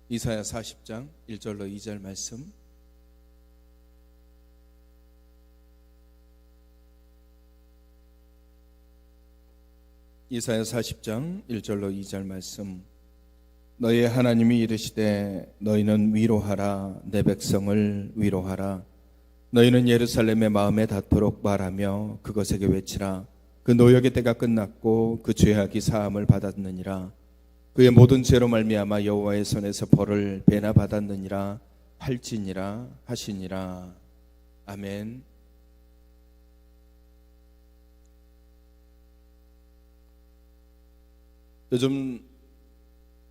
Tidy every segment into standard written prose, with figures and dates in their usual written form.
이사야 40장 1절로 2절 말씀. 이사야 40장 1절로 2절 말씀. 너희의 하나님이 이르시되 너희는 위로하라, 내 백성을 위로하라. 너희는 예루살렘의 마음에 닿도록 말하며 그것에게 외치라. 그 노역의 때가 끝났고 그 죄악이 사함을 받았느니라. 그의 모든 죄로 말미암아 여호와의 손에서 벌을 배나 받았느니라 할지니라 하시니라. 아멘. 요즘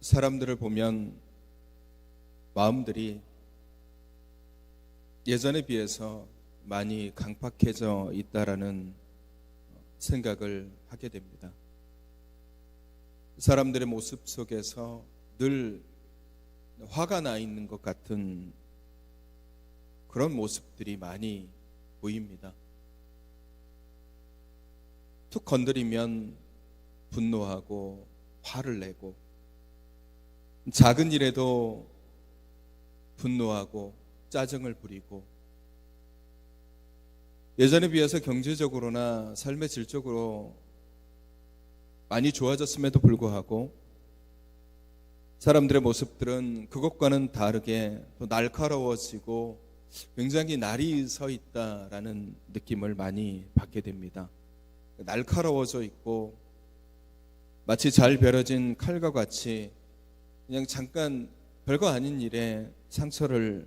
사람들을 보면 마음들이 예전에 비해서 많이 강팍해져 있다라는 생각을 하게 됩니다. 사람들의 모습 속에서 늘 화가 나 있는 것 같은 그런 모습들이 많이 보입니다. 툭 건드리면 분노하고 화를 내고, 작은 일에도 분노하고 짜증을 부리고, 예전에 비해서 경제적으로나 삶의 질적으로 많이 좋아졌음에도 불구하고 사람들의 모습들은 그것과는 다르게 또 날카로워지고 굉장히 날이 서 있다라는 느낌을 많이 받게 됩니다. 날카로워져 있고 마치 잘 벼려진 칼과 같이 그냥 잠깐 별거 아닌 일에 상처를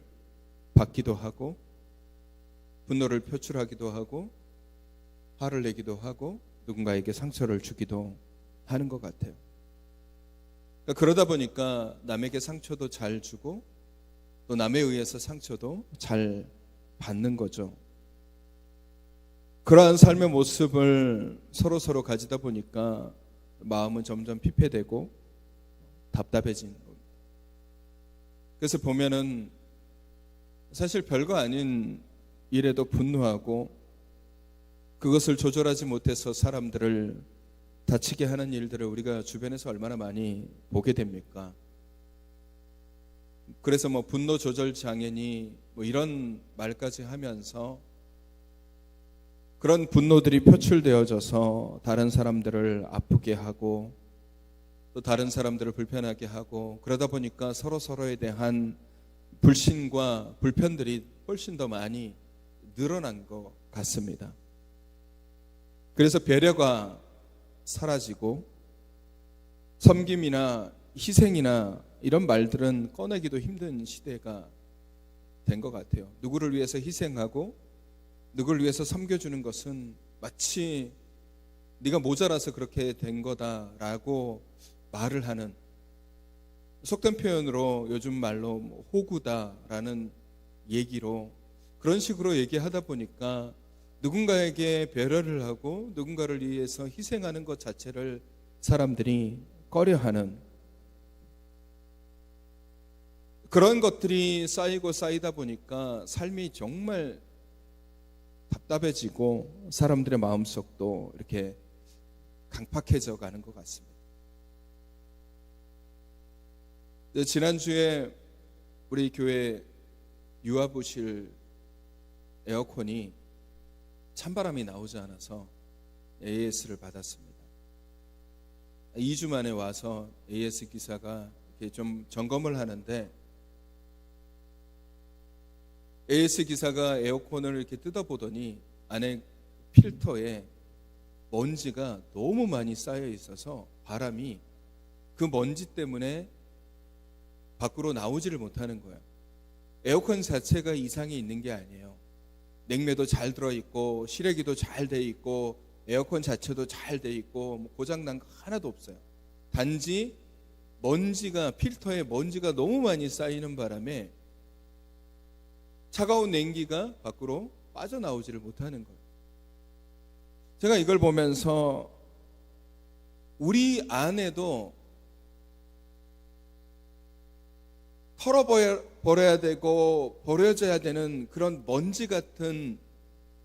받기도 하고, 분노를 표출하기도 하고, 화를 내기도 하고, 누군가에게 상처를 주기도 하는 것 같아요. 그러다 보니까 남에게 상처도 잘 주고 또 남에 의해서 상처도 잘 받는 거죠. 그러한 삶의 모습을 서로 가지다 보니까 마음은 점점 피폐되고 답답해지는 겁니다. 그래서 보면은 사실 별거 아닌 일에도 분노하고 그것을 조절하지 못해서 사람들을 다치게 하는 일들을 우리가 주변에서 얼마나 많이 보게 됩니까? 그래서 분노 조절 장애니 이런 말까지 하면서 그런 분노들이 표출되어져서 다른 사람들을 아프게 하고 또 다른 사람들을 불편하게 하고, 그러다 보니까 서로에 대한 불신과 불편들이 훨씬 더 많이 늘어난 것 같습니다. 그래서 배려가 사라지고 섬김이나 희생이나 이런 말들은 꺼내기도 힘든 시대가 된 것 같아요. 누구를 위해서 희생하고 누구를 위해서 섬겨주는 것은 마치 네가 모자라서 그렇게 된 거다라고 말을 하는, 속된 표현으로 요즘 말로 호구다라는 얘기로 그런 식으로 얘기하다 보니까 누군가에게 배려를 하고 누군가를 위해서 희생하는 것 자체를 사람들이 꺼려하는 그런 것들이 쌓이다 보니까 삶이 정말 답답해지고 사람들의 마음속도 이렇게 강팍해져 가는 것 같습니다. 지난주에 우리 교회 유아부실 에어컨이 찬바람이 나오지 않아서 AS를 받았습니다. 2주 만에 와서 AS 기사가 이렇게 좀 점검을 하는데, AS 기사가 에어컨을 이렇게 뜯어보더니 안에 필터에 먼지가 너무 많이 쌓여 있어서 바람이 그 먼지 때문에 밖으로 나오지를 못하는 거예요. 에어컨 자체가 이상이 있는 게 아니에요. 냉매도 잘 들어있고 실외기도 잘 돼 있고 에어컨 자체도 잘 돼 있고 고장난 거 하나도 없어요. 단지 먼지가, 필터에 먼지가 너무 많이 쌓이는 바람에 차가운 냉기가 밖으로 빠져나오지를 못하는 거예요. 제가 이걸 보면서 우리 안에도 털어버려야 되고 버려져야 되는 그런 먼지 같은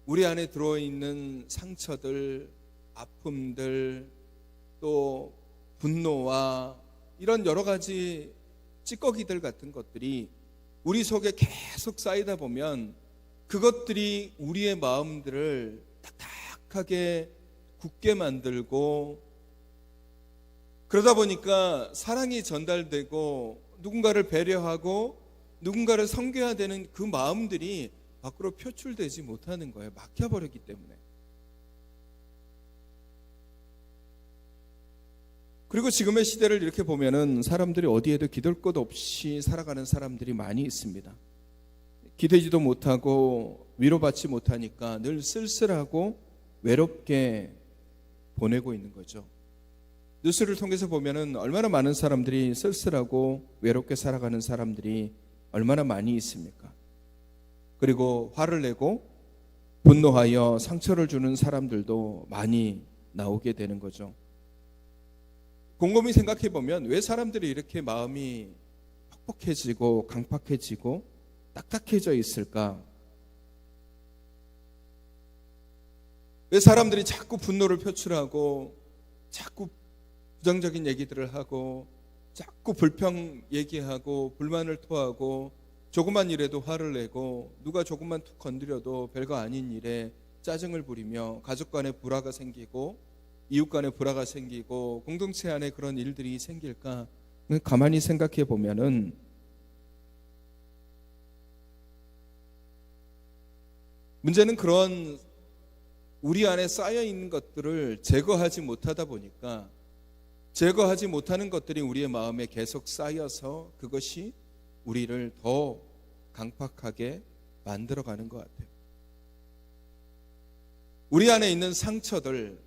우리 안에 들어있는 상처들, 아픔들, 또 분노와 이런 여러 가지 찌꺼기들 같은 것들이 우리 속에 계속 쌓이다 보면 그것들이 우리의 마음들을 딱딱하게 굳게 만들고, 그러다 보니까 사랑이 전달되고 누군가를 배려하고 누군가를 섬겨야 되는 그 마음들이 밖으로 표출되지 못하는 거예요. 막혀버렸기 때문에. 그리고 지금의 시대를 이렇게 보면은 사람들이 어디에도 기댈 것 없이 살아가는 사람들이 많이 있습니다. 기대지도 못하고 위로받지 못하니까 늘 쓸쓸하고 외롭게 보내고 있는 거죠. 뉴스를 통해서 보면은 얼마나 많은 사람들이 쓸쓸하고 외롭게 살아가는 사람들이 얼마나 많이 있습니까? 그리고 화를 내고 분노하여 상처를 주는 사람들도 많이 나오게 되는 거죠. 곰곰이 생각해 보면 왜 사람들이 이렇게 마음이 퍽퍽해지고 강팍해지고 딱딱해져 있을까? 왜 사람들이 자꾸 분노를 표출하고 자꾸 부정적인 얘기들을 하고 자꾸 불평 얘기하고 불만을 토하고 조그만 일에도 화를 내고 누가 조금만 툭 건드려도 별거 아닌 일에 짜증을 부리며 가족 간에 불화가 생기고 이웃 간에 불화가 생기고 공동체 안에 그런 일들이 생길까? 가만히 생각해 보면은 문제는 그런 우리 안에 쌓여 있는 것들을 제거하지 못하다 보니까 제거하지 못하는 것들이 우리의 마음에 계속 쌓여서 그것이 우리를 더 강팍하게 만들어가는 것 같아요. 우리 안에 있는 상처들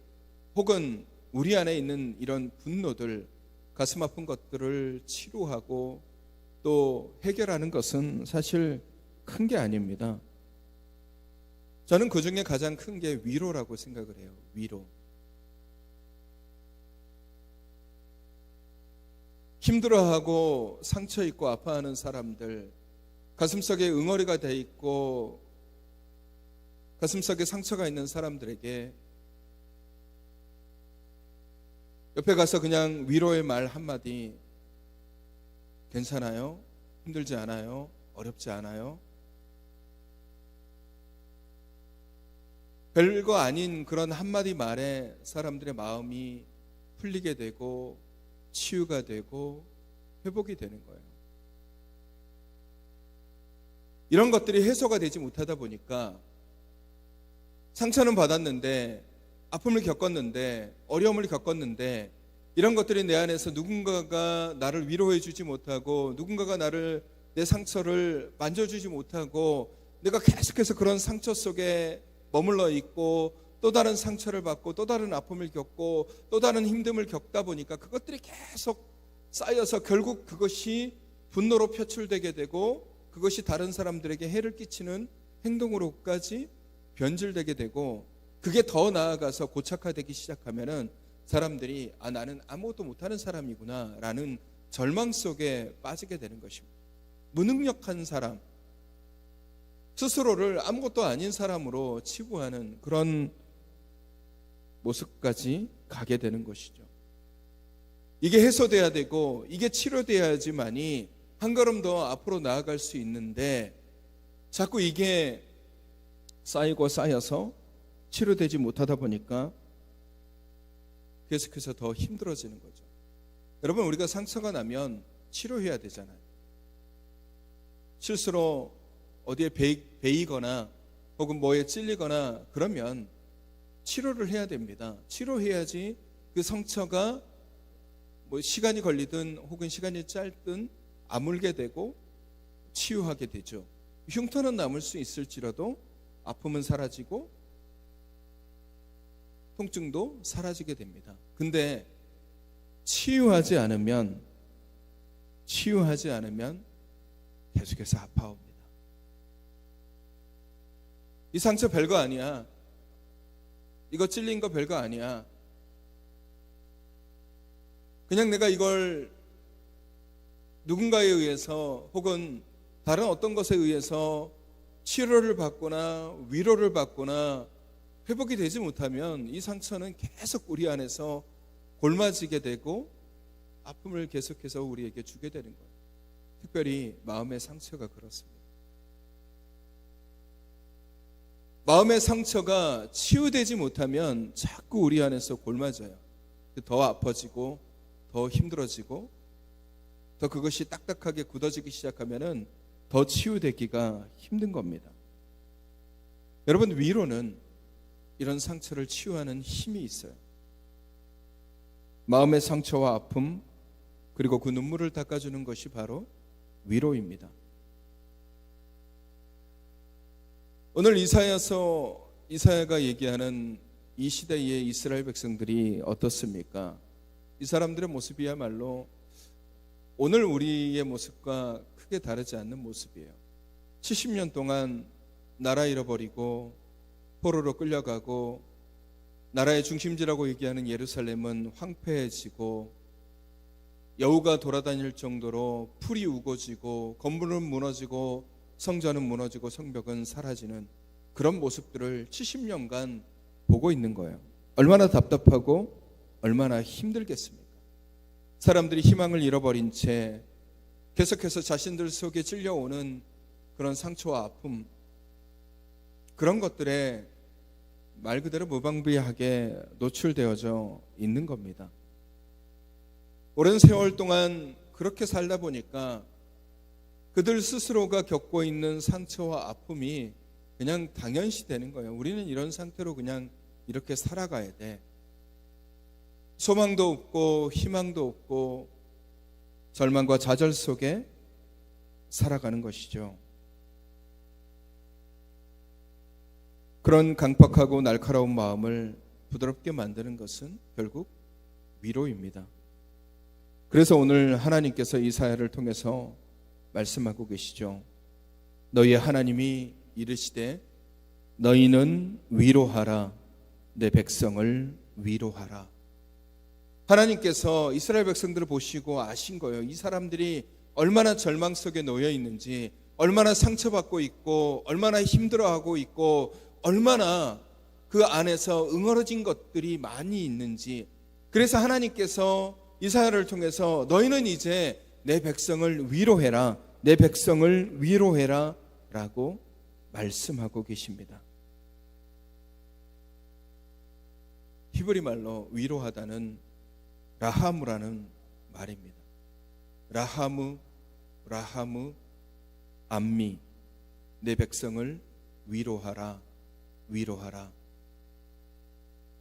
혹은 우리 안에 있는 이런 분노들, 가슴 아픈 것들을 치료하고 또 해결하는 것은 사실 큰 게 아닙니다. 저는 그 중에 가장 큰 게 위로라고 생각을 해요. 위로. 힘들어하고 상처 있고 아파하는 사람들, 가슴속에 응어리가 돼 있고 가슴속에 상처가 있는 사람들에게 옆에 가서 그냥 위로의 말 한마디, 괜찮아요? 힘들지 않아요? 어렵지 않아요? 별거 아닌 그런 한마디 말에 사람들의 마음이 풀리게 되고 치유가 되고 회복이 되는 거예요. 이런 것들이 해소가 되지 못하다 보니까 상처는 받았는데, 아픔을 겪었는데, 어려움을 겪었는데, 이런 것들이 내 안에서 누군가가 나를 위로해 주지 못하고 누군가가 나를, 내 상처를 만져주지 못하고 내가 계속해서 그런 상처 속에 머물러 있고 또 다른 상처를 받고 또 다른 아픔을 겪고 또 다른 힘듦을 겪다 보니까 그것들이 계속 쌓여서 결국 그것이 분노로 표출되게 되고 그것이 다른 사람들에게 해를 끼치는 행동으로까지 변질되게 되고, 그게 더 나아가서 고착화되기 시작하면은 사람들이 나는 아무것도 못하는 사람이구나 라는 절망 속에 빠지게 되는 것입니다. 무능력한 사람, 스스로를 아무것도 아닌 사람으로 치부하는 그런 모습까지 가게 되는 것이죠. 이게 해소돼야 되고 이게 치료돼야지만이 한 걸음 더 앞으로 나아갈 수 있는데, 자꾸 이게 쌓이고 쌓여서 치료되지 못하다 보니까 계속해서 더 힘들어지는 거죠. 여러분, 우리가 상처가 나면 치료해야 되잖아요. 실수로 어디에 베이거나 혹은 뭐에 찔리거나 그러면 치료를 해야 됩니다. 치료해야지 그 상처가 뭐 시간이 걸리든 혹은 시간이 짧든 아물게 되고 치유하게 되죠. 흉터는 남을 수 있을지라도 아픔은 사라지고 통증도 사라지게 됩니다. 근데 치유하지 않으면 계속해서 아파옵니다. 이 상처 별거 아니야. 이거 찔린 거 별거 아니야. 그냥 내가 이걸 누군가에 의해서 혹은 다른 어떤 것에 의해서 치료를 받거나 위로를 받거나 회복이 되지 못하면 이 상처는 계속 우리 안에서 골마지게 되고 아픔을 계속해서 우리에게 주게 되는 거예요. 특별히 마음의 상처가 그렇습니다. 마음의 상처가 치유되지 못하면 자꾸 우리 안에서 골마져요. 더 아파지고 더 힘들어지고 더 그것이 딱딱하게 굳어지기 시작하면은 더 치유되기가 힘든 겁니다. 여러분, 위로는 이런 상처를 치유하는 힘이 있어요. 마음의 상처와 아픔, 그리고 그 눈물을 닦아주는 것이 바로 위로입니다. 오늘 이사야가 얘기하는 이 시대의 이스라엘 백성들이 어떻습니까? 이 사람들의 모습이야말로 오늘 우리의 모습과 크게 다르지 않는 모습이에요. 70년 동안 나라 잃어버리고 포로로 끌려가고 나라의 중심지라고 얘기하는 예루살렘은 황폐해지고 여우가 돌아다닐 정도로 풀이 우거지고 건물은 무너지고 성전은 무너지고 성벽은 사라지는 그런 모습들을 70년간 보고 있는 거예요. 얼마나 답답하고 얼마나 힘들겠습니까? 사람들이 희망을 잃어버린 채 계속해서 자신들 속에 찔려오는 그런 상처와 아픔, 그런 것들에 말 그대로 무방비하게 노출되어져 있는 겁니다. 오랜 세월 동안 그렇게 살다 보니까 그들 스스로가 겪고 있는 상처와 아픔이 그냥 당연시 되는 거예요. 우리는 이런 상태로 그냥 이렇게 살아가야 돼. 소망도 없고 희망도 없고 절망과 좌절 속에 살아가는 것이죠. 그런 강팍하고 날카로운 마음을 부드럽게 만드는 것은 결국 위로입니다. 그래서 오늘 하나님께서 이사야를 통해서 말씀하고 계시죠. 너희의 하나님이 이르시되 너희는 위로하라, 내 백성을 위로하라. 하나님께서 이스라엘 백성들을 보시고 아신 거예요. 이 사람들이 얼마나 절망 속에 놓여 있는지, 얼마나 상처받고 있고, 얼마나 힘들어하고 있고, 얼마나 그 안에서 응어러진 것들이 많이 있는지. 그래서 하나님께서 이사야를 통해서 너희는 이제 내 백성을 위로해라, 내 백성을 위로해라 라고 말씀하고 계십니다. 히브리 말로 위로하다는 라하무라는 말입니다. 라하무, 암미, 내 백성을 위로하라, 위로하라.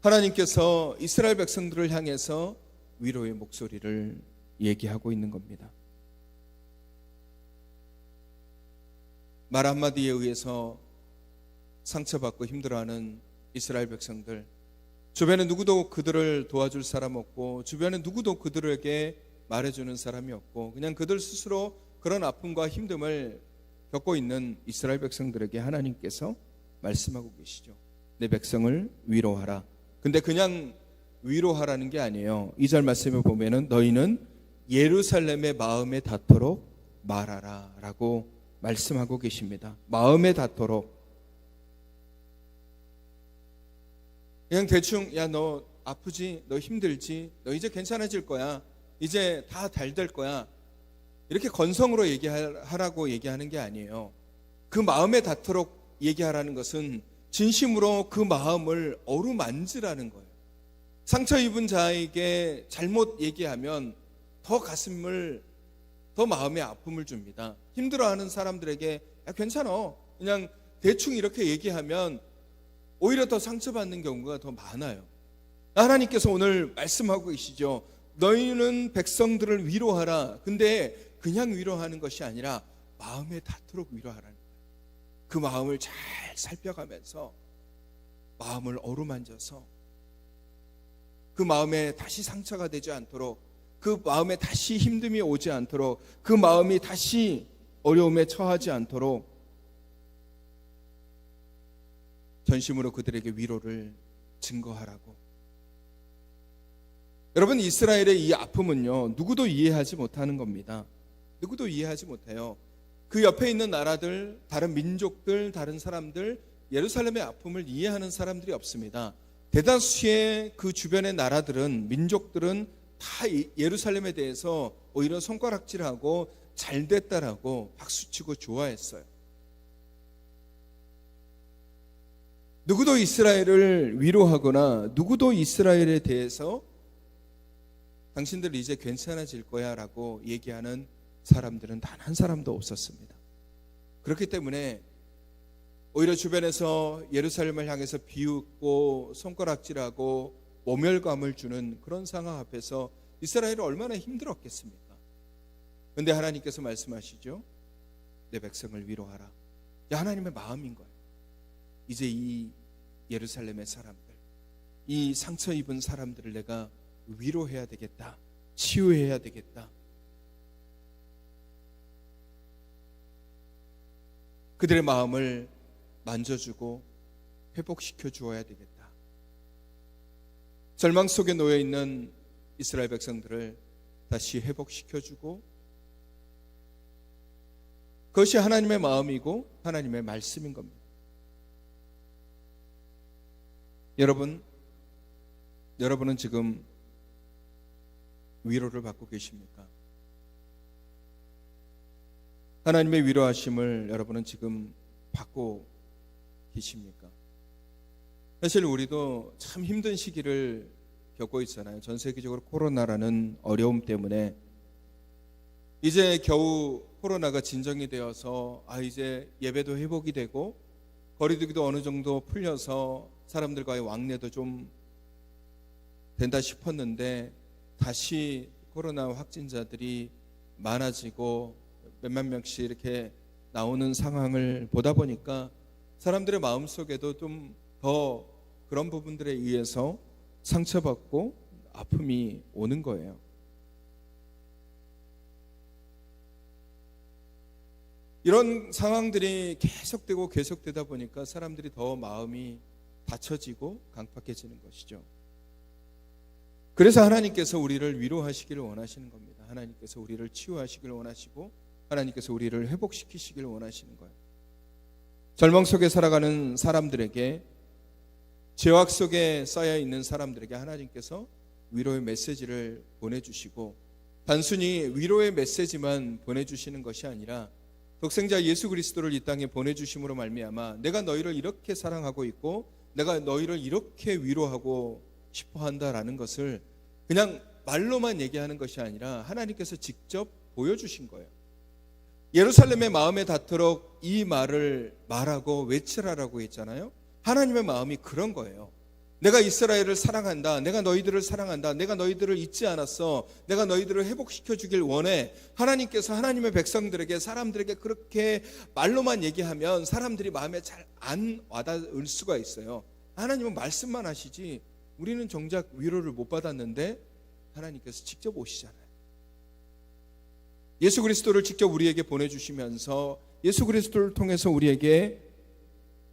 하나님께서 이스라엘 백성들을 향해서 위로의 목소리를 얘기하고 있는 겁니다. 말 한마디에 의해서 상처받고 힘들어하는 이스라엘 백성들, 주변에 누구도 그들을 도와줄 사람 없고 주변에 누구도 그들에게 말해주는 사람이 없고 그냥 그들 스스로 그런 아픔과 힘듦을 겪고 있는 이스라엘 백성들에게 하나님께서 말씀하고 계시죠. 내 백성을 위로하라. 근데 그냥 위로하라는 게 아니에요. 2절 말씀에 보면은 너희는 예루살렘의 마음에 닿도록 말하라 라고 말씀하고 계십니다. 마음에 닿도록. 그냥 대충 야 너 아프지? 너 힘들지? 너 이제 괜찮아질 거야. 이제 다 잘 될 거야. 이렇게 건성으로 얘기하라고 얘기하는 게 아니에요. 그 마음에 닿도록 얘기하라는 것은 진심으로 그 마음을 어루만지라는 거예요. 상처 입은 자에게 잘못 얘기하면 더 가슴을, 더 마음에 아픔을 줍니다. 힘들어하는 사람들에게 야 괜찮아, 그냥 대충 이렇게 얘기하면 오히려 더 상처받는 경우가 더 많아요. 하나님께서 오늘 말씀하고 계시죠. 너희는 백성들을 위로하라. 근데 그냥 위로하는 것이 아니라 마음에 닿도록 위로하라는 거예요. 그 마음을 잘 살펴가면서 마음을 어루만져서 그 마음에 다시 상처가 되지 않도록, 그 마음에 다시 힘듦이 오지 않도록, 그 마음이 다시 어려움에 처하지 않도록 전심으로 그들에게 위로를 증거하라고. 여러분, 이스라엘의 이 아픔은요, 누구도 이해하지 못하는 겁니다. 누구도 이해하지 못해요. 그 옆에 있는 나라들, 다른 민족들, 다른 사람들, 예루살렘의 아픔을 이해하는 사람들이 없습니다. 대다수의 그 주변의 나라들은, 민족들은 다 예루살렘에 대해서 오히려 손가락질하고 잘 됐다라고 박수치고 좋아했어요. 누구도 이스라엘을 위로하거나 누구도 이스라엘에 대해서 당신들 이제 괜찮아질 거야 라고 얘기하는 사람들은 단 한 사람도 없었습니다. 그렇기 때문에 오히려 주변에서 예루살렘을 향해서 비웃고 손가락질하고 모멸감을 주는 그런 상황 앞에서 이스라엘이 얼마나 힘들었겠습니까? 그런데 하나님께서 말씀하시죠. 내 백성을 위로하라. 하나님의 마음인 거예요. 이제 이 예루살렘의 사람들, 이 상처 입은 사람들을 내가 위로해야 되겠다. 치유해야 되겠다. 그들의 마음을 만져주고 회복시켜 주어야 되겠다. 절망 속에 놓여 있는 이스라엘 백성들을 다시 회복시켜주고, 그것이 하나님의 마음이고 하나님의 말씀인 겁니다. 여러분은 지금 위로를 받고 계십니까? 하나님의 위로하심을 여러분은 지금 받고 계십니까? 사실 우리도 참 힘든 시기를 겪고 있잖아요. 전 세계적으로 코로나라는 어려움 때문에 이제 겨우 코로나가 진정이 되어서 이제 예배도 회복이 되고 거리두기도 어느 정도 풀려서 사람들과의 왕래도 좀 된다 싶었는데 다시 코로나 확진자들이 많아지고 몇만 명씩 이렇게 나오는 상황을 보다 보니까 사람들의 마음속에도 좀 더 그런 부분들에 의해서 상처받고 아픔이 오는 거예요. 이런 상황들이 계속되다 보니까 사람들이 더 마음이 닫혀지고 강팍해지는 것이죠. 그래서 하나님께서 우리를 위로하시기를 원하시는 겁니다. 하나님께서 우리를 치유하시기를 원하시고 하나님께서 우리를 회복시키시기를 원하시는 거예요. 절망 속에 살아가는 사람들에게, 죄악 속에 쌓여 있는 사람들에게 하나님께서 위로의 메시지를 보내주시고, 단순히 위로의 메시지만 보내주시는 것이 아니라 독생자 예수 그리스도를 이 땅에 보내주심으로 말미암아 내가 너희를 이렇게 사랑하고 있고 내가 너희를 이렇게 위로하고 싶어한다라는 것을 그냥 말로만 얘기하는 것이 아니라 하나님께서 직접 보여주신 거예요. 예루살렘의 마음에 닿도록 이 말을 말하고 외치라라고 했잖아요. 하나님의 마음이 그런 거예요. 내가 이스라엘을 사랑한다. 내가 너희들을 사랑한다. 내가 너희들을 잊지 않았어. 내가 너희들을 회복시켜 주길 원해. 하나님께서 하나님의 백성들에게, 사람들에게 그렇게 말로만 얘기하면 사람들이 마음에 잘 안 와닿을 수가 있어요. 하나님은 말씀만 하시지 우리는 정작 위로를 못 받았는데 하나님께서 직접 오시잖아요. 예수 그리스도를 직접 우리에게 보내주시면서 예수 그리스도를 통해서 우리에게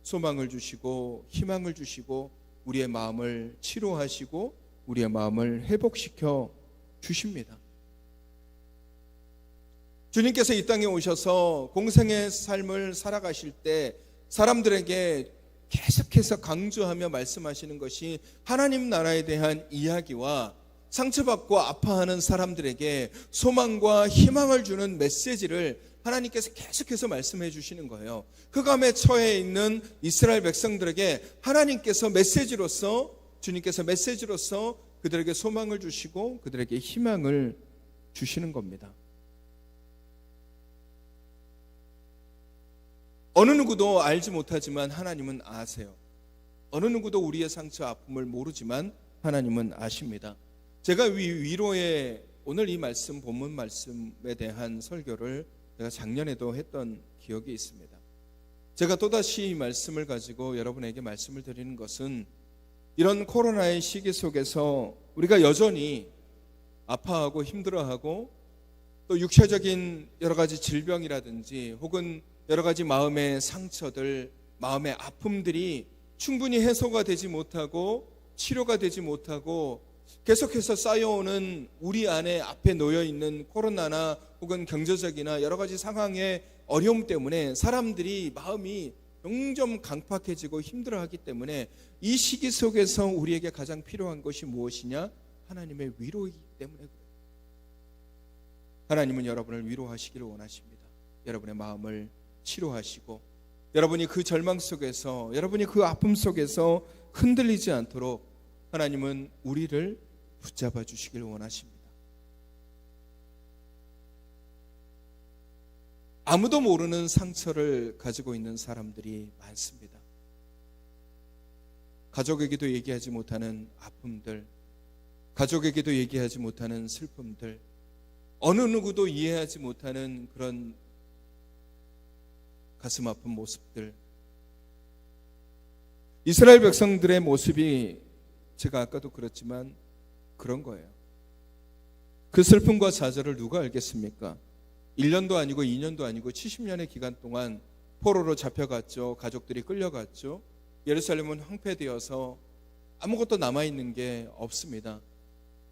소망을 주시고 희망을 주시고 우리의 마음을 치료하시고 우리의 마음을 회복시켜 주십니다. 주님께서 이 땅에 오셔서 공생의 삶을 살아가실 때 사람들에게 계속해서 강조하며 말씀하시는 것이 하나님 나라에 대한 이야기와 상처받고 아파하는 사람들에게 소망과 희망을 주는 메시지를 하나님께서 계속해서 말씀해 주시는 거예요. 흑암에 처해 있는 이스라엘 백성들에게 하나님께서 메시지로서, 주님께서 메시지로서 그들에게 소망을 주시고 그들에게 희망을 주시는 겁니다. 어느 누구도 알지 못하지만 하나님은 아세요. 어느 누구도 우리의 상처 아픔을 모르지만 하나님은 아십니다. 제가 위로의 오늘 이 말씀, 본문 말씀에 대한 설교를 제가 작년에도 했던 기억이 있습니다. 제가 또다시 이 말씀을 가지고 여러분에게 말씀을 드리는 것은 이런 코로나의 시기 속에서 우리가 여전히 아파하고 힘들어하고 또 육체적인 여러 가지 질병이라든지 혹은 여러 가지 마음의 상처들, 마음의 아픔들이 충분히 해소가 되지 못하고 치료가 되지 못하고 계속해서 쌓여오는 우리 안에 앞에 놓여있는 코로나나 혹은 경제적이나 여러 가지 상황의 어려움 때문에 사람들이 마음이 점점 강팍해지고 힘들어하기 때문에 이 시기 속에서 우리에게 가장 필요한 것이 무엇이냐? 하나님의 위로이기 때문에 그래요. 하나님은 여러분을 위로하시기를 원하십니다. 여러분의 마음을 치료하시고 여러분이 그 절망 속에서, 여러분이 그 아픔 속에서 흔들리지 않도록 하나님은 우리를 붙잡아 주시길 원하십니다. 아무도 모르는 상처를 가지고 있는 사람들이 많습니다. 가족에게도 얘기하지 못하는 아픔들, 가족에게도 얘기하지 못하는 슬픔들, 어느 누구도 이해하지 못하는 그런 가슴 아픈 모습들. 이스라엘 백성들의 모습이 제가 아까도 그랬지만 그런 거예요. 그 슬픔과 좌절을 누가 알겠습니까? 1년도 아니고 2년도 아니고 70년의 기간 동안 포로로 잡혀갔죠. 가족들이 끌려갔죠. 예루살렘은 황폐되어서 아무것도 남아있는 게 없습니다.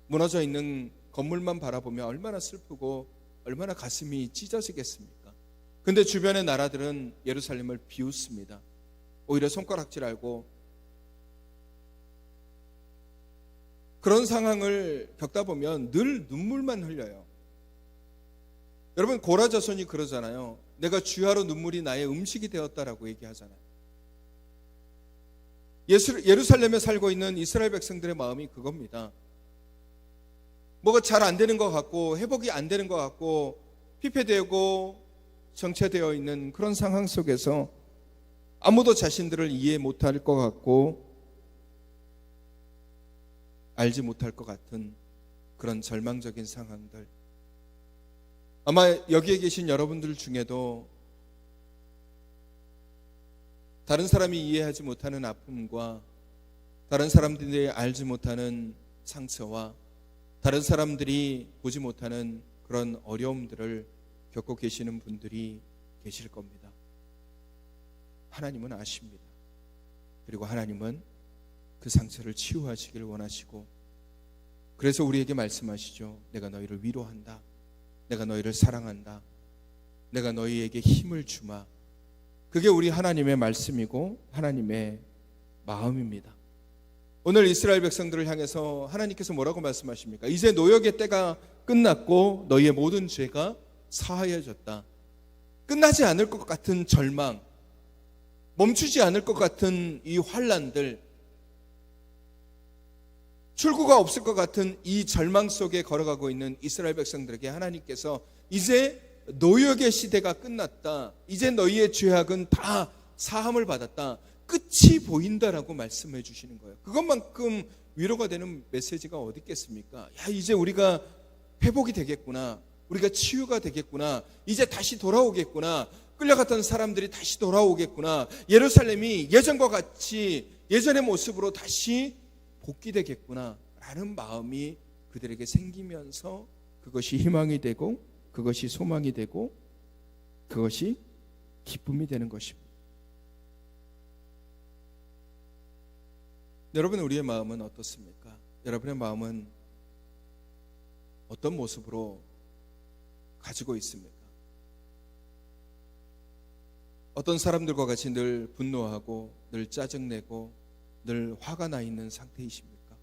무너져 있는 건물만 바라보면 얼마나 슬프고 얼마나 가슴이 찢어지겠습니까? 근데 주변의 나라들은 예루살렘을 비웃습니다. 오히려 손가락질하고 그런 상황을 겪다 보면 늘 눈물만 흘려요. 여러분, 고라 자손이 그러잖아요. 내가 주야로 눈물이 나의 음식이 되었다라고 얘기하잖아요. 예루살렘에 살고 있는 이스라엘 백성들의 마음이 그겁니다. 뭐가 잘 안 되는 것 같고 회복이 안 되는 것 같고 피폐되고 정체되어 있는 그런 상황 속에서 아무도 자신들을 이해 못할 것 같고 알지 못할 것 같은 그런 절망적인 상황들. 아마 여기에 계신 여러분들 중에도 다른 사람이 이해하지 못하는 아픔과 다른 사람들이 알지 못하는 상처와 다른 사람들이 보지 못하는 그런 어려움들을 겪고 계시는 분들이 계실 겁니다. 하나님은 아십니다. 그리고 하나님은 그 상처를 치유하시기를 원하시고, 그래서 우리에게 말씀하시죠. 내가 너희를 위로한다. 내가 너희를 사랑한다. 내가 너희에게 힘을 주마. 그게 우리 하나님의 말씀이고 하나님의 마음입니다. 오늘 이스라엘 백성들을 향해서 하나님께서 뭐라고 말씀하십니까? 이제 노역의 때가 끝났고 너희의 모든 죄가 사하여졌다. 끝나지 않을 것 같은 절망, 멈추지 않을 것 같은 이 환난들, 출구가 없을 것 같은 이 절망 속에 걸어가고 있는 이스라엘 백성들에게 하나님께서 이제 노역의 시대가 끝났다. 이제 너희의 죄악은 다 사함을 받았다. 끝이 보인다라고 말씀해 주시는 거예요. 그것만큼 위로가 되는 메시지가 어디 있겠습니까? 야, 이제 우리가 회복이 되겠구나. 우리가 치유가 되겠구나. 이제 다시 돌아오겠구나. 끌려갔던 사람들이 다시 돌아오겠구나. 예루살렘이 예전과 같이 예전의 모습으로 다시 복귀되겠구나 라는 마음이 그들에게 생기면서 그것이 희망이 되고 그것이 소망이 되고 그것이 기쁨이 되는 것입니다. 여러분, 우리의 마음은 어떻습니까? 여러분의 마음은 어떤 모습으로 가지고 있습니까? 어떤 사람들과 같이 늘 분노하고 늘 짜증내고 늘 화가 나 있는 상태이십니까?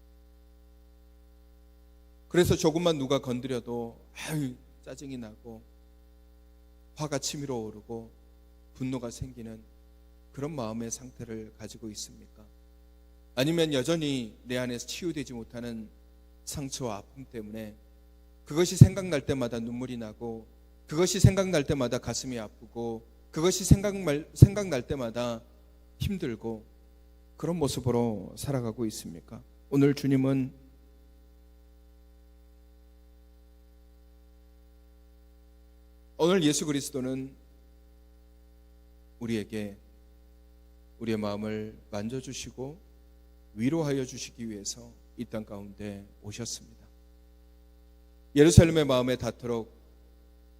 그래서 조금만 누가 건드려도 아유 짜증이 나고 화가 치밀어 오르고 분노가 생기는 그런 마음의 상태를 가지고 있습니까? 아니면 여전히 내 안에서 치유되지 못하는 상처와 아픔 때문에 그것이 생각날 때마다 눈물이 나고 그것이 생각날 때마다 가슴이 아프고 그것이 생각날 때마다 힘들고 그런 모습으로 살아가고 있습니까? 오늘 주님은 오늘 예수 그리스도는 우리에게 우리의 마음을 만져주시고 위로하여 주시기 위해서 이 땅 가운데 오셨습니다. 예루살렘의 마음에 닿도록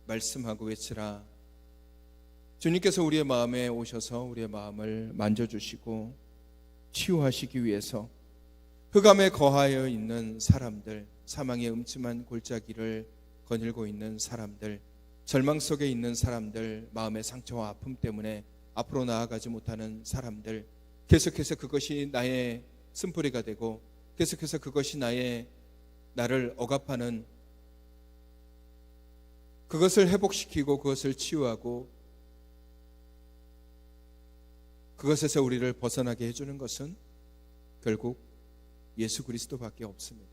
말씀하고 외치라. 주님께서 우리의 마음에 오셔서 우리의 마음을 만져주시고 치유하시기 위해서 흑암에 거하여 있는 사람들, 사망의 음침한 골짜기를 거닐고 있는 사람들, 절망 속에 있는 사람들, 마음의 상처와 아픔 때문에 앞으로 나아가지 못하는 사람들, 계속해서 그것이 나의 쓴뿌리가 되고 계속해서 그것이 나를 억압하는 그것을 회복시키고 그것을 치유하고 그것에서 우리를 벗어나게 해주는 것은 결국 예수 그리스도밖에 없습니다.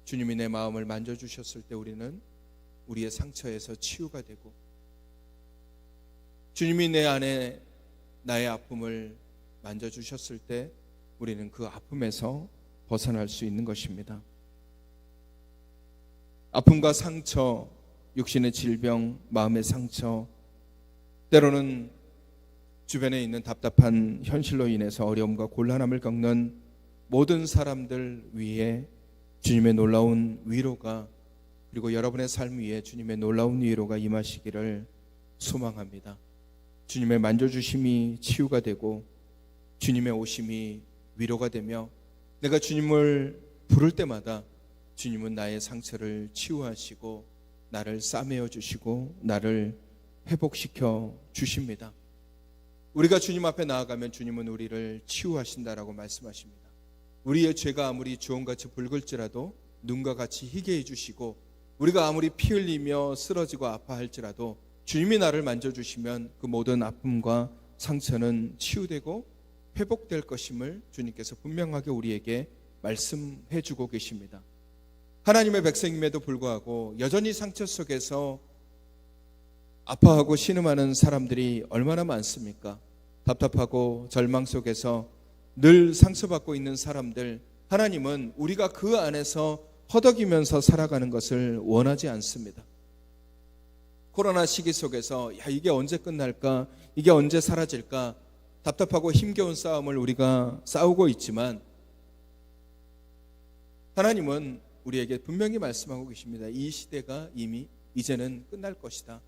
주님이 내 마음을 만져주셨을 때 우리는 우리의 상처에서 치유가 되고, 주님이 내 안에 나의 아픔을 만져주셨을 때 우리는 그 아픔에서 벗어날 수 있는 것입니다. 아픔과 상처, 육신의 질병, 마음의 상처, 때로는 주변에 있는 답답한 현실로 인해서 어려움과 곤란함을 겪는 모든 사람들 위에 주님의 놀라운 위로가, 그리고 여러분의 삶 위에 주님의 놀라운 위로가 임하시기를 소망합니다. 주님의 만져주심이 치유가 되고 주님의 오심이 위로가 되며, 내가 주님을 부를 때마다 주님은 나의 상처를 치유하시고 나를 싸매어 주시고 나를 회복시켜 주십니다. 우리가 주님 앞에 나아가면 주님은 우리를 치유하신다라고 말씀하십니다. 우리의 죄가 아무리 주홍같이 붉을지라도 눈과 같이 희게 해주시고, 우리가 아무리 피 흘리며 쓰러지고 아파할지라도 주님이 나를 만져주시면 그 모든 아픔과 상처는 치유되고 회복될 것임을 주님께서 분명하게 우리에게 말씀해 주고 계십니다. 하나님의 백성임에도 불구하고 여전히 상처 속에서 아파하고 신음하는 사람들이 얼마나 많습니까? 답답하고 절망 속에서 늘 상처받고 있는 사람들, 하나님은 우리가 그 안에서 허덕이면서 살아가는 것을 원하지 않습니다. 코로나 시기 속에서 이게 언제 끝날까? 이게 언제 사라질까? 답답하고 힘겨운 싸움을 우리가 싸우고 있지만 하나님은 우리에게 분명히 말씀하고 계십니다. 이 시대가 이미 이제는 끝날 것이다.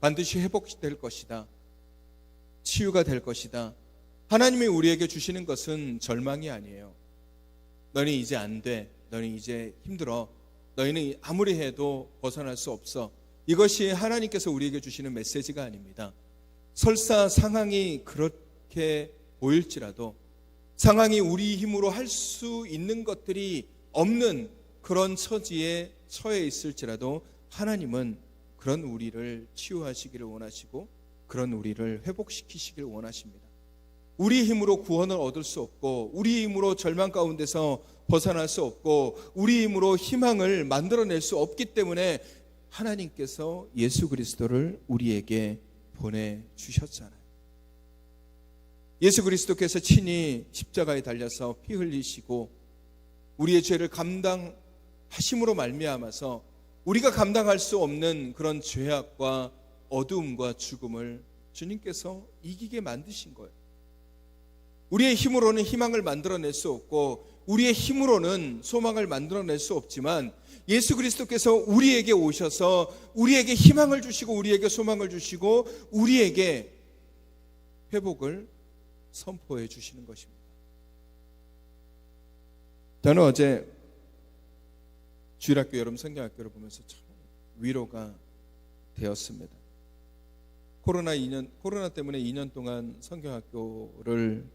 반드시 회복될 것이다. 치유가 될 것이다. 하나님이 우리에게 주시는 것은 절망이 아니에요. 너는 이제 안 돼. 너는 이제 힘들어. 너희는 아무리 해도 벗어날 수 없어. 이것이 하나님께서 우리에게 주시는 메시지가 아닙니다. 설사 상황이 그렇게 보일지라도, 상황이 우리 힘으로 할 수 있는 것들이 없는 그런 처지에 처해 있을지라도 하나님은 그런 우리를 치유하시기를 원하시고 그런 우리를 회복시키시기를 원하십니다. 우리 힘으로 구원을 얻을 수 없고, 우리 힘으로 절망 가운데서 벗어날 수 없고, 우리 힘으로 희망을 만들어낼 수 없기 때문에 하나님께서 예수 그리스도를 우리에게 보내주셨잖아요. 예수 그리스도께서 친히 십자가에 달려서 피 흘리시고 우리의 죄를 감당하심으로 말미암아서 우리가 감당할 수 없는 그런 죄악과 어두움과 죽음을 주님께서 이기게 만드신 거예요. 우리의 힘으로는 희망을 만들어낼 수 없고 우리의 힘으로는 소망을 만들어낼 수 없지만 예수 그리스도께서 우리에게 오셔서 우리에게 희망을 주시고 우리에게 소망을 주시고 우리에게 회복을 선포해 주시는 것입니다. 저는 어제 주일학교 여름 성경학교를 보면서 참 위로가 되었습니다. 코로나 때문에 2년 동안 성경학교를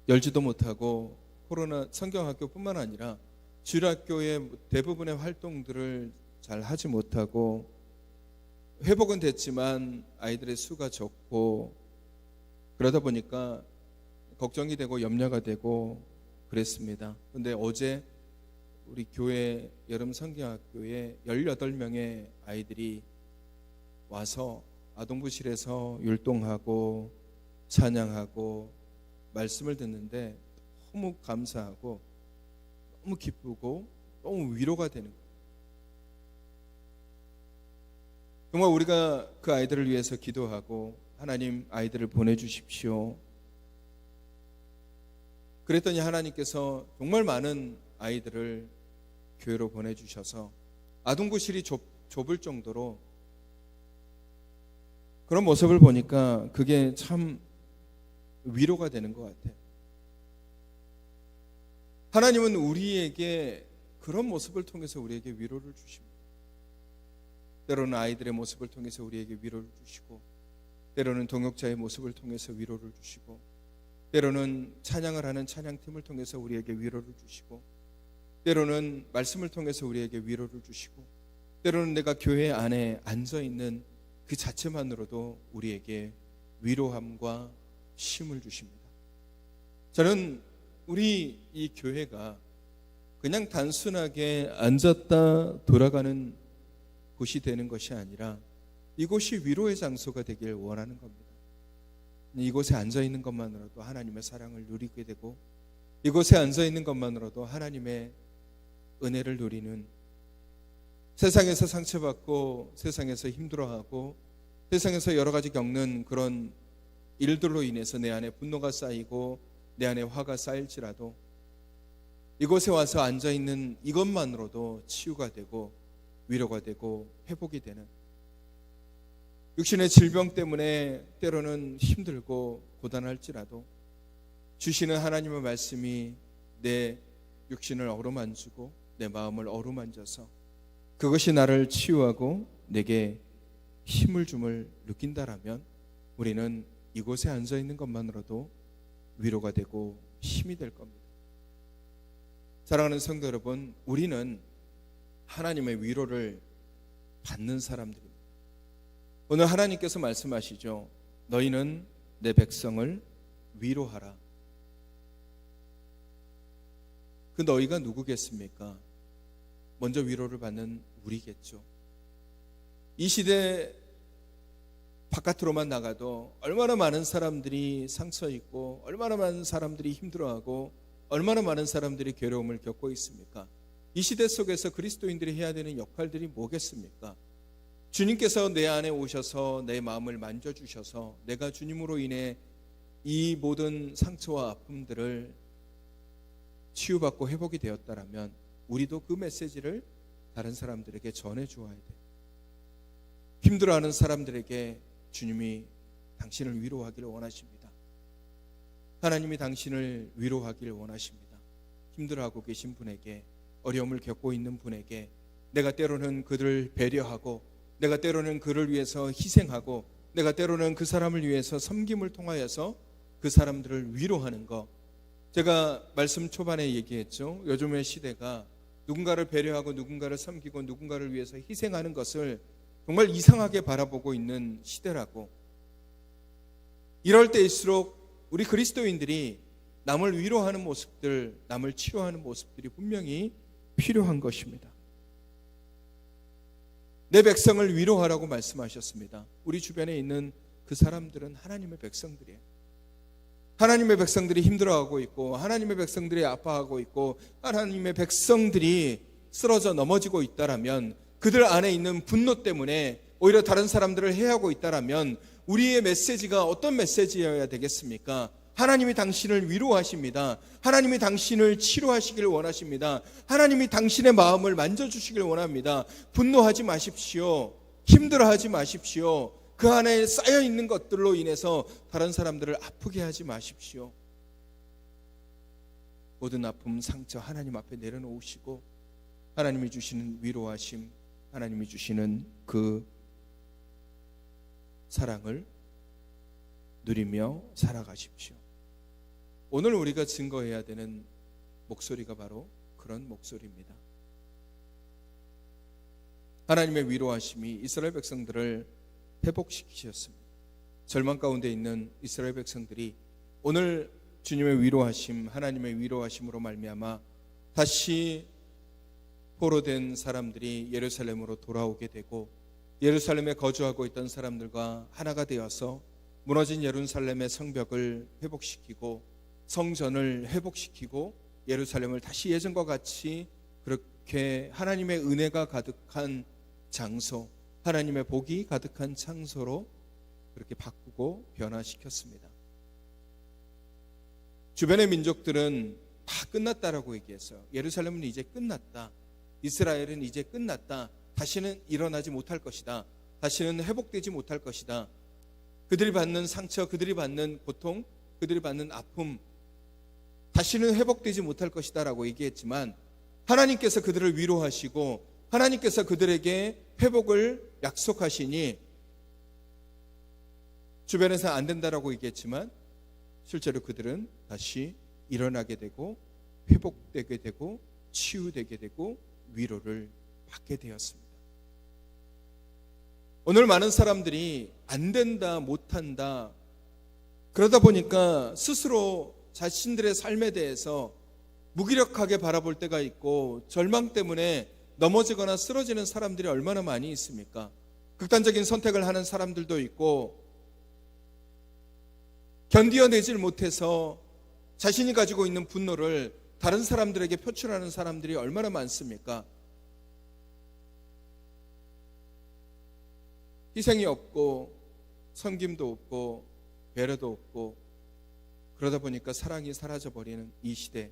열지도 못하고 코로나 성경학교뿐만 아니라 주일학교의 대부분의 활동들을 잘 하지 못하고 회복은 됐지만 아이들의 수가 적고 그러다 보니까 걱정이 되고 염려가 되고 그랬습니다. 그런데 어제 우리 교회 여름 성경학교에 18명의 아이들이 와서 아동부실에서 율동하고 찬양하고 말씀을 듣는데 너무 감사하고 너무 기쁘고 너무 위로가 되는 거예요. 정말 우리가 그 아이들을 위해서 기도하고 하나님 아이들을 보내주십시오. 그랬더니 하나님께서 정말 많은 아이들을 교회로 보내주셔서 아동부실이 좁을 정도로 그런 모습을 보니까 그게 참 위로가 되는 것 같아요. 하나님은 우리에게 그런 모습을 통해서 우리에게 위로를 주십니다. 때로는 아이들의 모습을 통해서 우리에게 위로를 주시고 때로는 동역자의 모습을 통해서 위로를 주시고 때로는 찬양을 하는 찬양팀을 통해서 우리에게 위로를 주시고 때로는 말씀을 통해서 우리에게 위로를 주시고 때로는 내가 교회 안에 앉아 있는 그 자체만으로도 우리에게 위로함과 힘을 주십니다. 저는 우리 이 교회가 그냥 단순하게 앉았다 돌아가는 곳이 되는 것이 아니라 이곳이 위로의 장소가 되길 원하는 겁니다. 이곳에 앉아 있는 것만으로도 하나님의 사랑을 누리게 되고, 이곳에 앉아 있는 것만으로도 하나님의 은혜를 누리는, 세상에서 상처받고 세상에서 힘들어하고 세상에서 여러 가지 겪는 그런 일들로 인해서 내 안에 분노가 쌓이고 내 안에 화가 쌓일지라도 이곳에 와서 앉아 있는 이것만으로도 치유가 되고 위로가 되고 회복이 되는, 육신의 질병 때문에 때로는 힘들고 고단할지라도 주시는 하나님의 말씀이 내 육신을 어루만지고 내 마음을 어루만져서 그것이 나를 치유하고 내게 힘을 줌을 느낀다라면 우리는 이곳에 앉아 있는 것만으로도 위로가 되고 힘이 될 겁니다. 사랑하는 성도 여러분, 우리는 하나님의 위로를 받는 사람들입니다. 오늘 하나님께서 말씀하시죠. 너희는 내 백성을 위로하라. 그 너희가 누구겠습니까? 먼저 위로를 받는 우리겠죠. 이 시대 바깥으로만 나가도 얼마나 많은 사람들이 상처 있고 얼마나 많은 사람들이 힘들어하고 얼마나 많은 사람들이 괴로움을 겪고 있습니까? 이 시대 속에서 그리스도인들이 해야 되는 역할들이 뭐겠습니까? 주님께서 내 안에 오셔서 내 마음을 만져주셔서 내가 주님으로 인해 이 모든 상처와 아픔들을 치유받고 회복이 되었다라면 우리도 그 메시지를 다른 사람들에게 전해주어야 돼요. 힘들어하는 사람들에게 주님이 당신을 위로하기를 원하십니다. 하나님이 당신을 위로하기를 원하십니다. 힘들어하고 계신 분에게, 어려움을 겪고 있는 분에게 내가 때로는 그들을 배려하고 내가 때로는 그를 위해서 희생하고 내가 때로는 그 사람을 위해서 섬김을 통하여서 그 사람들을 위로하는 것, 제가 말씀 초반에 얘기했죠. 요즘의 시대가 누군가를 배려하고 누군가를 섬기고 누군가를 위해서 희생하는 것을 정말 이상하게 바라보고 있는 시대라고. 이럴 때일수록 우리 그리스도인들이 남을 위로하는 모습들, 남을 치료하는 모습들이 분명히 필요한 것입니다. 내 백성을 위로하라고 말씀하셨습니다. 우리 주변에 있는 그 사람들은 하나님의 백성들이에요. 하나님의 백성들이 힘들어하고 있고 하나님의 백성들이 아파하고 있고 하나님의 백성들이 쓰러져 넘어지고 있다라면, 그들 안에 있는 분노 때문에 오히려 다른 사람들을 해하고 있다라면 우리의 메시지가 어떤 메시지여야 되겠습니까? 하나님이 당신을 위로하십니다. 하나님이 당신을 치료하시기를 원하십니다. 하나님이 당신의 마음을 만져주시길 원합니다. 분노하지 마십시오. 힘들어하지 마십시오. 그 안에 쌓여있는 것들로 인해서 다른 사람들을 아프게 하지 마십시오. 모든 아픔, 상처 하나님 앞에 내려놓으시고 하나님이 주시는 위로하심, 하나님이 주시는 그 사랑을 누리며 살아가십시오. 오늘 우리가 증거해야 되는 목소리가 바로 그런 목소리입니다. 하나님의 위로하심이 이스라엘 백성들을 회복시키셨습니다. 절망 가운데 있는 이스라엘 백성들이 오늘 주님의 위로하심, 하나님의 위로하심으로 말미암아 다시 포로된 사람들이 예루살렘으로 돌아오게 되고 예루살렘에 거주하고 있던 사람들과 하나가 되어서 무너진 예루살렘의 성벽을 회복시키고 성전을 회복시키고 예루살렘을 다시 예전과 같이 그렇게 하나님의 은혜가 가득한 장소, 하나님의 복이 가득한 장소로 그렇게 바꾸고 변화시켰습니다. 주변의 민족들은 다 끝났다라고 얘기했어요. 예루살렘은 이제 끝났다. 이스라엘은 이제 끝났다. 다시는 일어나지 못할 것이다. 다시는 회복되지 못할 것이다. 그들이 받는 상처, 그들이 받는 고통, 그들이 받는 아픔, 다시는 회복되지 못할 것이다 라고 얘기했지만 하나님께서 그들을 위로하시고 하나님께서 그들에게 회복을 약속하시니 주변에서 안 된다라고 얘기했지만 실제로 그들은 다시 일어나게 되고 회복되게 되고 치유되게 되고 위로를 받게 되었습니다. 오늘 많은 사람들이 안 된다, 못한다, 그러다 보니까 스스로 자신들의 삶에 대해서 무기력하게 바라볼 때가 있고 절망 때문에 넘어지거나 쓰러지는 사람들이 얼마나 많이 있습니까? 극단적인 선택을 하는 사람들도 있고 견디어내질 못해서 자신이 가지고 있는 분노를 다른 사람들에게 표출하는 사람들이 얼마나 많습니까? 희생이 없고 섬김도 없고 배려도 없고 그러다 보니까 사랑이 사라져버리는 이 시대,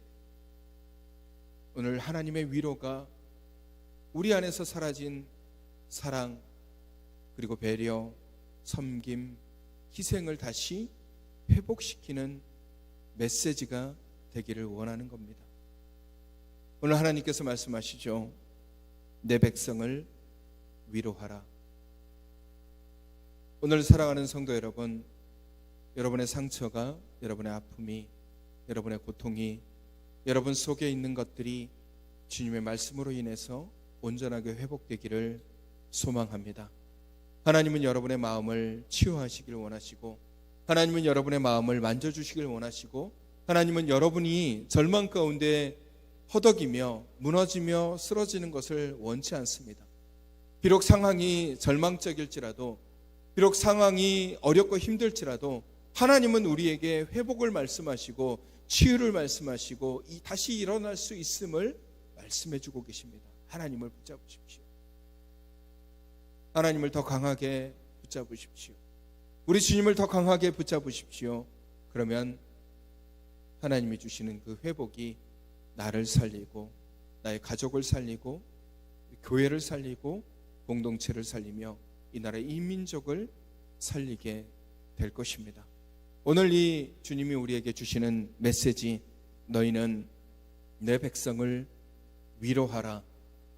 오늘 하나님의 위로가 우리 안에서 사라진 사랑, 그리고 배려, 섬김, 희생을 다시 회복시키는 메시지가 되기를 원하는 겁니다. 오늘 하나님께서 말씀하시죠. 내 백성을 위로하라. 오늘 살아가는 성도 여러분, 여러분의 상처가, 여러분의 아픔이, 여러분의 고통이, 여러분 속에 있는 것들이 주님의 말씀으로 인해서 온전하게 회복되기를 소망합니다. 하나님은 여러분의 마음을 치유하시길 원하시고, 하나님은 여러분의 마음을 만져주시길 원하시고, 하나님은 여러분이 절망 가운데 허덕이며 무너지며 쓰러지는 것을 원치 않습니다. 비록 상황이 절망적일지라도, 비록 상황이 어렵고 힘들지라도 하나님은 우리에게 회복을 말씀하시고 치유를 말씀하시고 다시 일어날 수 있음을 말씀해 주고 계십니다. 하나님을 붙잡으십시오. 하나님을 더 강하게 붙잡으십시오. 우리 주님을 더 강하게 붙잡으십시오. 그러면 하나님이 주시는 그 회복이 나를 살리고 나의 가족을 살리고 교회를 살리고 공동체를 살리며 이 나라의 이민족을 살리게 될 것입니다. 오늘 이 주님이 우리에게 주시는 메시지, 너희는 내 백성을 위로하라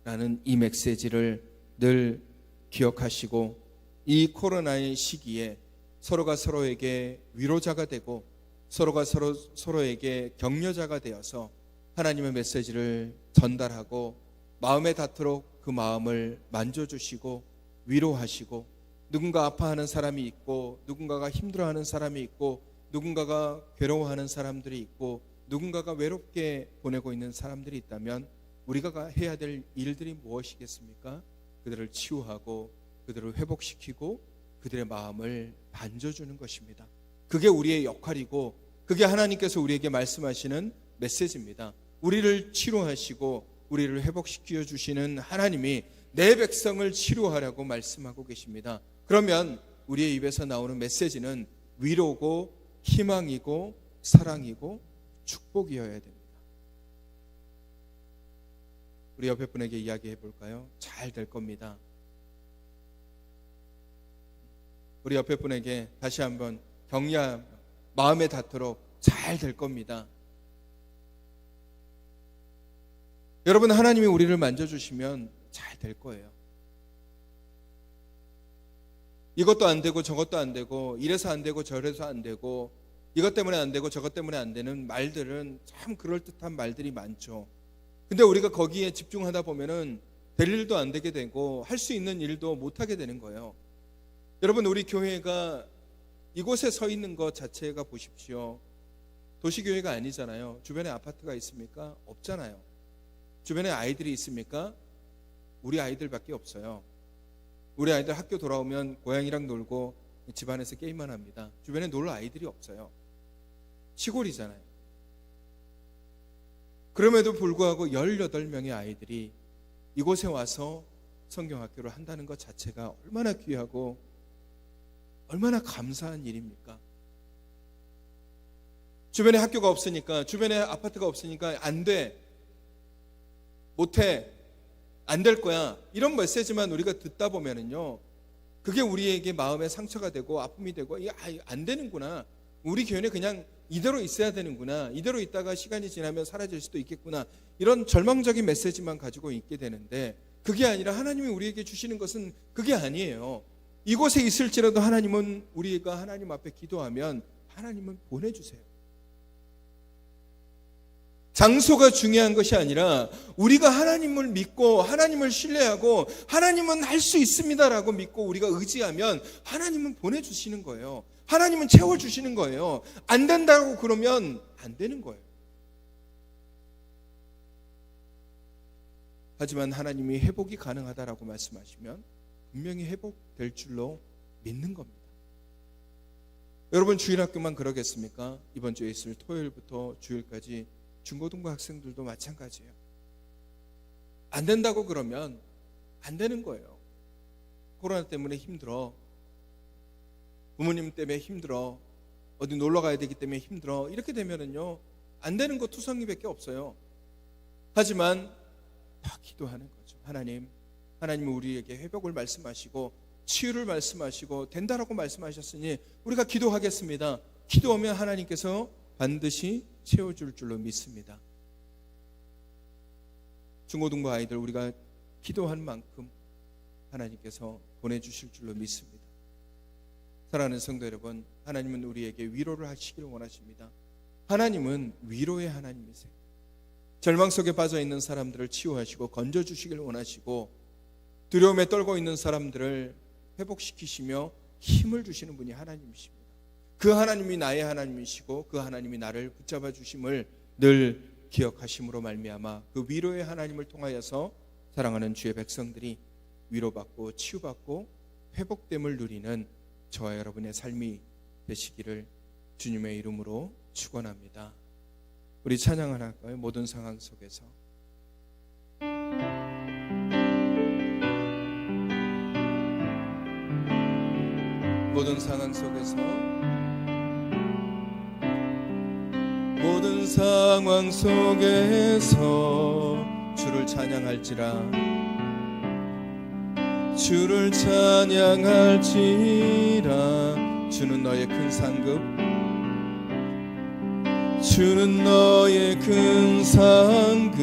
라는 이 메시지를 늘 기억하시고, 이 코로나의 시기에 서로가 서로에게 위로자가 되고 서로가 서로에게 격려자가 되어서 하나님의 메시지를 전달하고 마음에 닿도록 그 마음을 만져주시고 위로하시고, 누군가 아파하는 사람이 있고 누군가가 힘들어하는 사람이 있고 누군가가 괴로워하는 사람들이 있고 누군가가 외롭게 보내고 있는 사람들이 있다면 우리가 해야 될 일들이 무엇이겠습니까? 그들을 치유하고 그들을 회복시키고 그들의 마음을 만져주는 것입니다. 그게 우리의 역할이고 그게 하나님께서 우리에게 말씀하시는 메시지입니다. 우리를 치료하시고 우리를 회복시켜 주시는 하나님이 내 백성을 치료하라고 말씀하고 계십니다. 그러면 우리의 입에서 나오는 메시지는 위로고 희망이고 사랑이고 축복이어야 됩니다. 우리 옆에 분에게 이야기해 볼까요? 잘 될 겁니다. 우리 옆에 분에게 다시 한번 격려, 마음에 닿도록 잘 될 겁니다. 여러분, 하나님이 우리를 만져주시면 잘 될 거예요. 이것도 안 되고 저것도 안 되고 이래서 안 되고 저래서 안 되고 이것 때문에 안 되고 저것 때문에 안 되는 말들은 참 그럴듯한 말들이 많죠. 근데 우리가 거기에 집중하다 보면은 될 일도 안 되게 되고 할 수 있는 일도 못 하게 되는 거예요. 여러분, 우리 교회가 이곳에 서 있는 것 자체가 보십시오. 도시교회가 아니잖아요. 주변에 아파트가 있습니까? 없잖아요. 주변에 아이들이 있습니까? 우리 아이들밖에 없어요. 우리 아이들 학교 돌아오면 고양이랑 놀고 집안에서 게임만 합니다. 주변에 놀 아이들이 없어요. 시골이잖아요. 그럼에도 불구하고 18명의 아이들이 이곳에 와서 성경학교를 한다는 것 자체가 얼마나 귀하고 얼마나 감사한 일입니까? 주변에 학교가 없으니까, 주변에 아파트가 없으니까 안 돼, 못해, 안 될 거야, 이런 메시지만 우리가 듣다 보면은요, 그게 우리에게 마음에 상처가 되고 아픔이 되고 안 되는구나, 우리 교회는 그냥 이대로 있어야 되는구나, 이대로 있다가 시간이 지나면 사라질 수도 있겠구나, 이런 절망적인 메시지만 가지고 있게 되는데, 그게 아니라 하나님이 우리에게 주시는 것은 그게 아니에요. 이곳에 있을지라도 하나님은, 우리가 하나님 앞에 기도하면 하나님은 보내주세요. 장소가 중요한 것이 아니라 우리가 하나님을 믿고 하나님을 신뢰하고 하나님은 할 수 있습니다라고 믿고 우리가 의지하면 하나님은 보내주시는 거예요. 하나님은 채워주시는 거예요. 안 된다고 그러면 안 되는 거예요. 하지만 하나님이 회복이 가능하다라고 말씀하시면 분명히 회복될 줄로 믿는 겁니다. 여러분, 주일학교만 그러겠습니까? 이번 주에 있을 토요일부터 주일까지 중고등부 학생들도 마찬가지예요. 안 된다고 그러면 안 되는 거예요. 코로나 때문에 힘들어, 부모님 때문에 힘들어, 어디 놀러 가야 되기 때문에 힘들어, 이렇게 되면은요 안 되는 거 투성이밖에 없어요. 하지만 다 기도하는 거죠. 하나님은 우리에게 회복을 말씀하시고 치유를 말씀하시고 된다라고 말씀하셨으니 우리가 기도하겠습니다. 기도하면 하나님께서 반드시 채워줄 줄로 믿습니다. 중고등부 아이들 우리가 기도한 만큼 하나님께서 보내주실 줄로 믿습니다. 사랑하는 성도 여러분, 하나님은 우리에게 위로를 하시기를 원하십니다. 하나님은 위로의 하나님이세요. 절망 속에 빠져 있는 사람들을 치유하시고 건져주시길 원하시고 두려움에 떨고 있는 사람들을 회복시키시며 힘을 주시는 분이 하나님이십니다. 그 하나님이 나의 하나님이시고 그 하나님이 나를 붙잡아 주심을 늘 기억하심으로 말미암아 그 위로의 하나님을 통하여서 사랑하는 주의 백성들이 위로받고 치유받고 회복됨을 누리는 저와 여러분의 삶이 되시기를 주님의 이름으로 축원합니다. 우리 찬양을 할까요? 모든 상황 속에서. 모든 상황 속에서, 모든 상황 속에서 주를 찬양할지라, 주를 찬양할지라. 주는 너의 큰 상급, 주는 너의 큰 상급,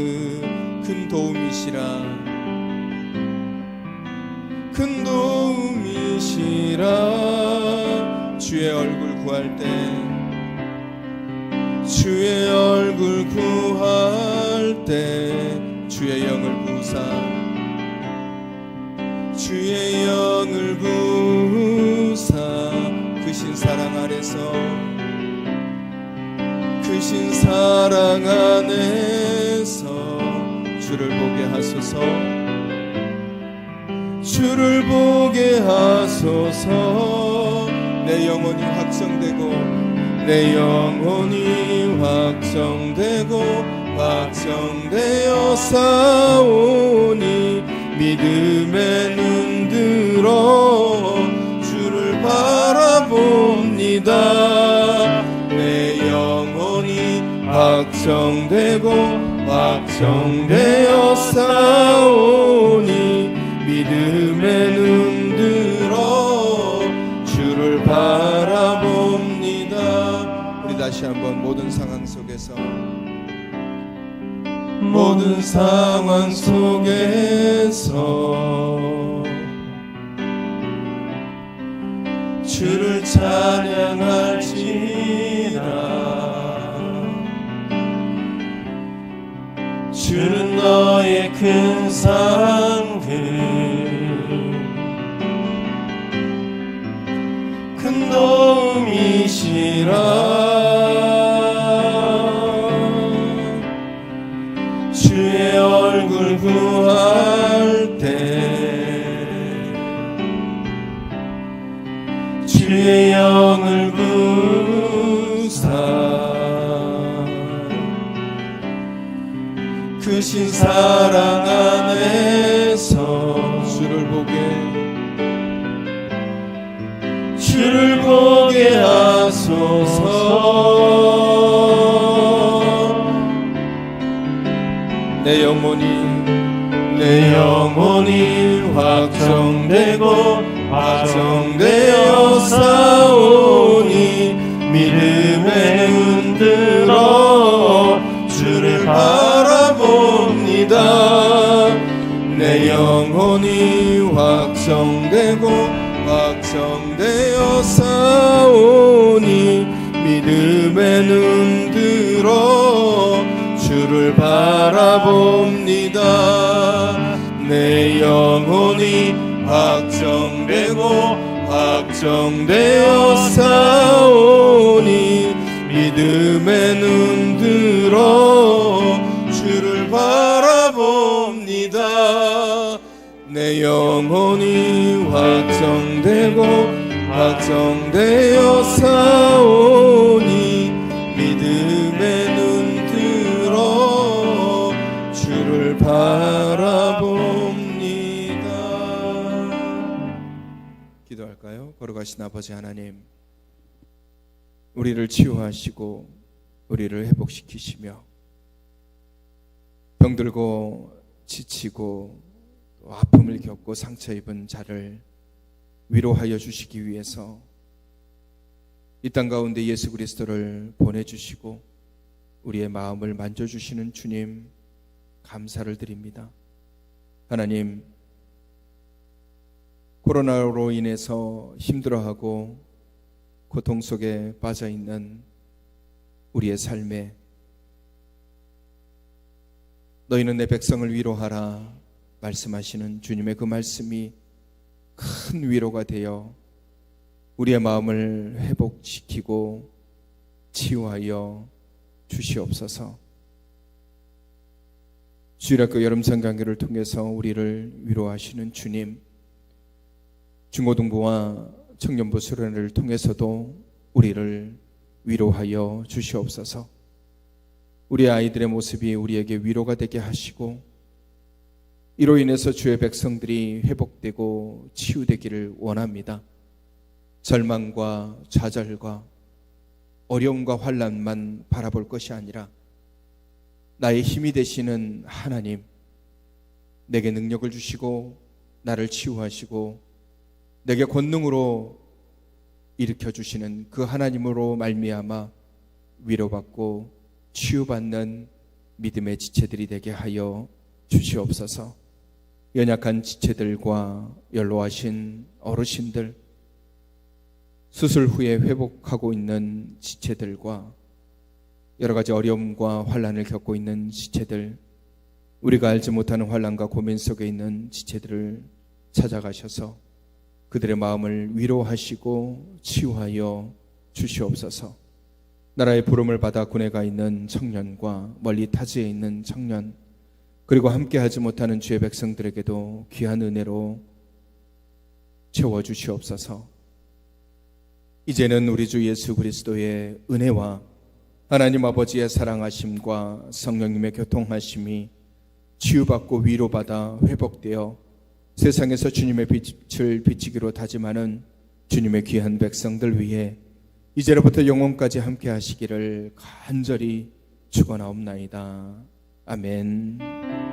큰 도움이시라, 큰 도움이시라. 주의 얼굴 구할 때, 주의 얼굴 구할 때 주의 영을 부으사, 주의 영을 부으사 크신 사랑 안에서, 크신 사랑 안에서 주를 보게 하소서, 주를 보게 하소서. 내 영혼이 확정되고, 내 영혼이 확정되고 확정되어 싸우니 믿음의 눈 들어 주를 바라봅니다. 내 영혼이 확정되고 확정되어 싸우니 믿음의 눈 들어 주를 바라봅니다. 우리 다시 한번 모든 상황 속에서, 모든 상황 속에서 주를 찬양할지라. 주는 너의 큰 상급, 큰 도움이시라. 주의 얼굴 구할 때 주의 영을 부으사 크신 사랑 안에서 주를 보게 하소서. 내 영혼이 확정되고 확정되어 싸우니 믿음의 눈 들어 주를 바라봅니다. 내 영혼이 확정되고 확정되어 싸우니 믿음의 눈 들어 주를 바라봅니다. 내 영혼이 확정되고 확정되어 사오니 믿음의 눈 들어 주를 바라봅니다. 내 영혼이 확정되고 확정되어 사오니 믿음의 눈 들어 주를 바라봅니다. 기도할까요? 걸어가신 아버지 하나님, 우리를 치유하시고 우리를 회복시키시며 병들고 지치고 또 아픔을 겪고 상처 입은 자를 위로하여 주시기 위해서 이 땅 가운데 예수 그리스도를 보내주시고 우리의 마음을 만져주시는 주님, 감사를 드립니다. 하나님, 코로나로 인해서 힘들어하고 고통 속에 빠져있는 우리의 삶에 너희는 내 백성을 위로하라 말씀하시는 주님의 그 말씀이 큰 위로가 되어 우리의 마음을 회복시키고 치유하여 주시옵소서. 주일학교 여름성경회를 통해서 우리를 위로하시는 주님, 중고등부와 청년부 수련회를 통해서도 우리를 위로하여 주시옵소서. 우리 아이들의 모습이 우리에게 위로가 되게 하시고 이로 인해서 주의 백성들이 회복되고 치유되기를 원합니다. 절망과 좌절과 어려움과 환난만 바라볼 것이 아니라 나의 힘이 되시는 하나님, 내게 능력을 주시고 나를 치유하시고 내게 권능으로 일으켜 주시는 그 하나님으로 말미암아 위로받고 치유받는 믿음의 지체들이 되게 하여 주시옵소서. 연약한 지체들과 연로하신 어르신들, 수술 후에 회복하고 있는 지체들과 여러 가지 어려움과 환난을 겪고 있는 지체들, 우리가 알지 못하는 환난과 고민 속에 있는 지체들을 찾아가셔서 그들의 마음을 위로하시고 치유하여 주시옵소서. 나라의 부름을 받아 군에 가 있는 청년과 멀리 타지에 있는 청년, 그리고 함께하지 못하는 주의 백성들에게도 귀한 은혜로 채워주시옵소서. 이제는 우리 주 예수 그리스도의 은혜와 하나님 아버지의 사랑하심과 성령님의 교통하심이 치유받고 위로받아 회복되어 세상에서 주님의 빛을 비치기로 다짐하는 주님의 귀한 백성들 위해 이제로부터 영원까지 함께 하시기를 간절히 축원하옵나이다. 아멘.